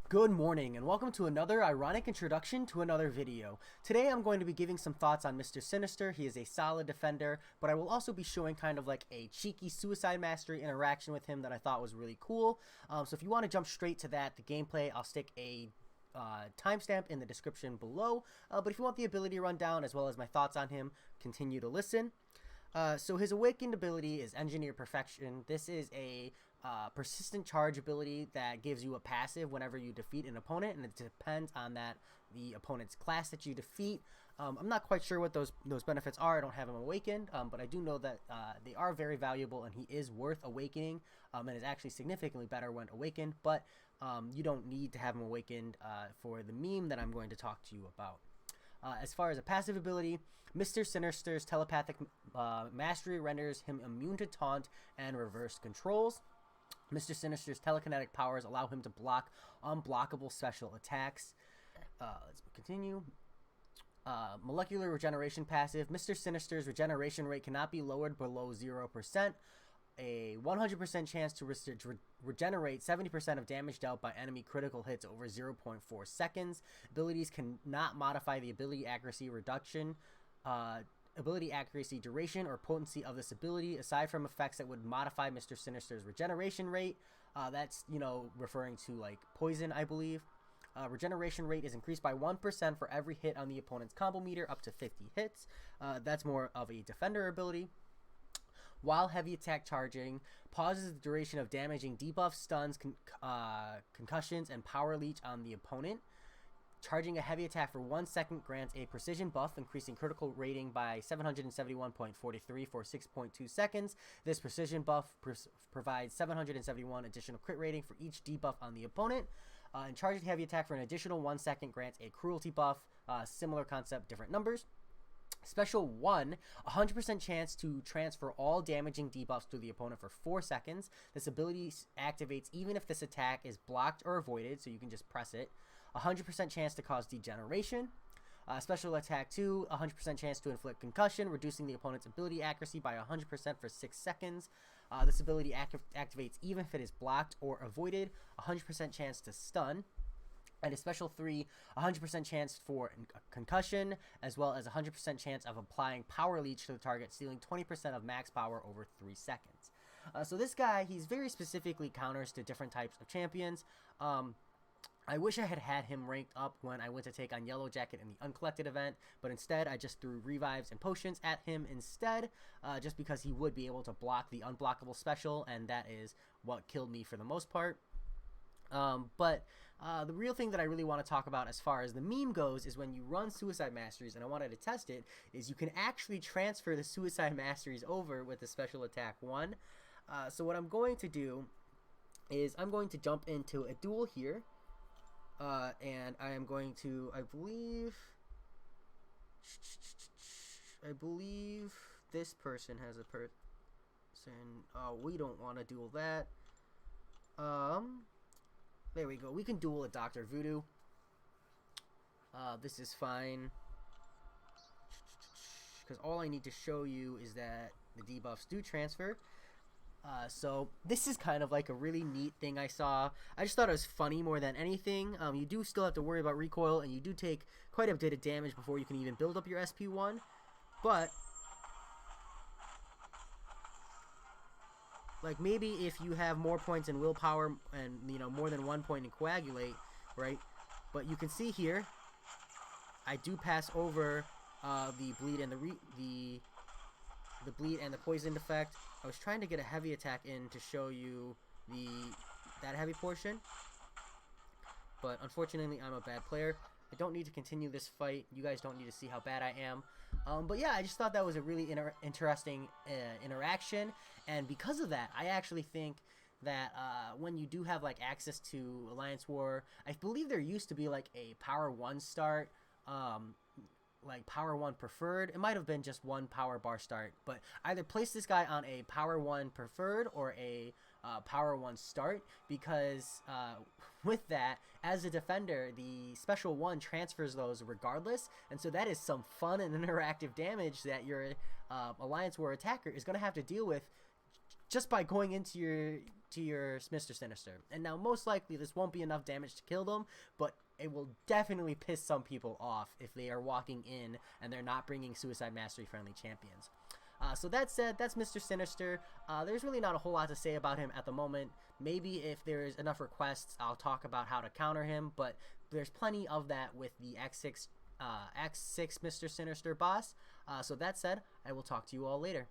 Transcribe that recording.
Good morning and welcome to another ironic introduction to another video. Today I'm going to be giving some thoughts on Mr. Sinister. He is a solid defender, but I will also be showing kind of like a cheeky suicide mastery interaction with him that I thought was really cool. So if you want to jump straight to that, the gameplay, I'll stick a timestamp in the description below. But if you want the ability rundown as well as my thoughts on him, continue to listen. So his awakened ability is Engineer Perfection. This is a persistent charge ability that gives you a passive whenever you defeat an opponent, and it depends on the opponent's class that you defeat. I'm not quite sure what those benefits are. I don't have him awakened, but I do know that they are very valuable, and he is worth awakening, and is actually significantly better when awakened. But you don't need to have him awakened for the meme that I'm going to talk to you about. As far as a passive ability, Mr. Sinister's telepathic mastery renders him immune to taunt and reverse controls. Mr. Sinister's telekinetic powers allow him to block unblockable special attacks. Let's continue. Molecular regeneration passive. Mr. Sinister's regeneration rate cannot be lowered below 0%. A 100% chance to regenerate 70% of damage dealt by enemy critical hits over 0.4 seconds. Abilities cannot modify the ability accuracy reduction, ability accuracy duration, or potency of this ability, aside from effects that would modify Mr. Sinister's regeneration rate. That's, referring to like poison, I believe. Regeneration rate is increased by 1% for every hit on the opponent's combo meter up to 50 hits. That's more of a defender ability. While heavy attack charging, pauses the duration of damaging debuffs, stuns, concussions, and power leech on the opponent. Charging a heavy attack for 1 second grants a precision buff, increasing critical rating by 771.43 for 6.2 seconds. This precision buff provides 771 additional crit rating for each debuff on the opponent. And charging heavy attack for an additional 1 second grants a cruelty buff. Similar concept, different numbers. Special 1, 100% chance to transfer all damaging debuffs to the opponent for 4 seconds. This ability activates even if this attack is blocked or avoided, so you can just press it. 100% chance to cause degeneration. Special attack 2, 100% chance to inflict concussion, reducing the opponent's ability accuracy by 100% for 6 seconds. This ability activates even if it is blocked or avoided. 100% chance to stun. And a special 3, 100% chance for concussion, as well as 100% chance of applying power leech to the target, stealing 20% of max power over 3 seconds. So this guy, he's very specifically counters to different types of champions. I wish I had him ranked up when I went to take on Yellow Jacket in the Uncollected event, but instead I just threw revives and potions at him instead, just because he would be able to block the unblockable special, and that is what killed me for the most part. But the real thing that I really want to talk about as far as the meme goes is when you run Suicide Masteries, and I wanted to test it, is you can actually transfer the Suicide Masteries over with the Special Attack 1. So what I'm going to do is I'm going to jump into a duel here, and I am going to, I believe this person has a person. Oh, we don't want to duel that. There we go. We can duel a Dr. Voodoo. This is fine. Because all I need to show you is that the debuffs do transfer. So this is kind of like a really neat thing I saw. I just thought it was funny more than anything. You do still have to worry about recoil, and you do take quite a bit of damage before you can even build up your SP1. But like, maybe if you have more points in willpower and, more than 1 point in coagulate, right? But you can see here, I do pass over the bleed and the bleed and the poisoned effect. I was trying to get a heavy attack in to show you that heavy portion, but unfortunately I'm a bad player. I don't need to continue this fight. You guys don't need to see how bad I am. But yeah, I just thought that was a really interesting interaction. And because of that, I actually think that when you do have like access to Alliance War, I believe there used to be like a Power 1 start, like Power 1 preferred. It might have been just one power bar start, but either place this guy on a Power 1 preferred or a Power 1 start, because with that, as a defender, the Special 1 transfers those regardless, and so that is some fun and interactive damage that your Alliance War attacker is going to have to deal with just by going into to your Mr. Sinister. And now most likely this won't be enough damage to kill them, but it will definitely piss some people off if they are walking in and they're not bringing Suicide Mastery friendly champions. So that said, that's Mr. Sinister. There's really not a whole lot to say about him at the moment. Maybe if there's enough requests, I'll talk about how to counter him, but there's plenty of that with the X6 Mr. Sinister boss. So that said, I will talk to you all later.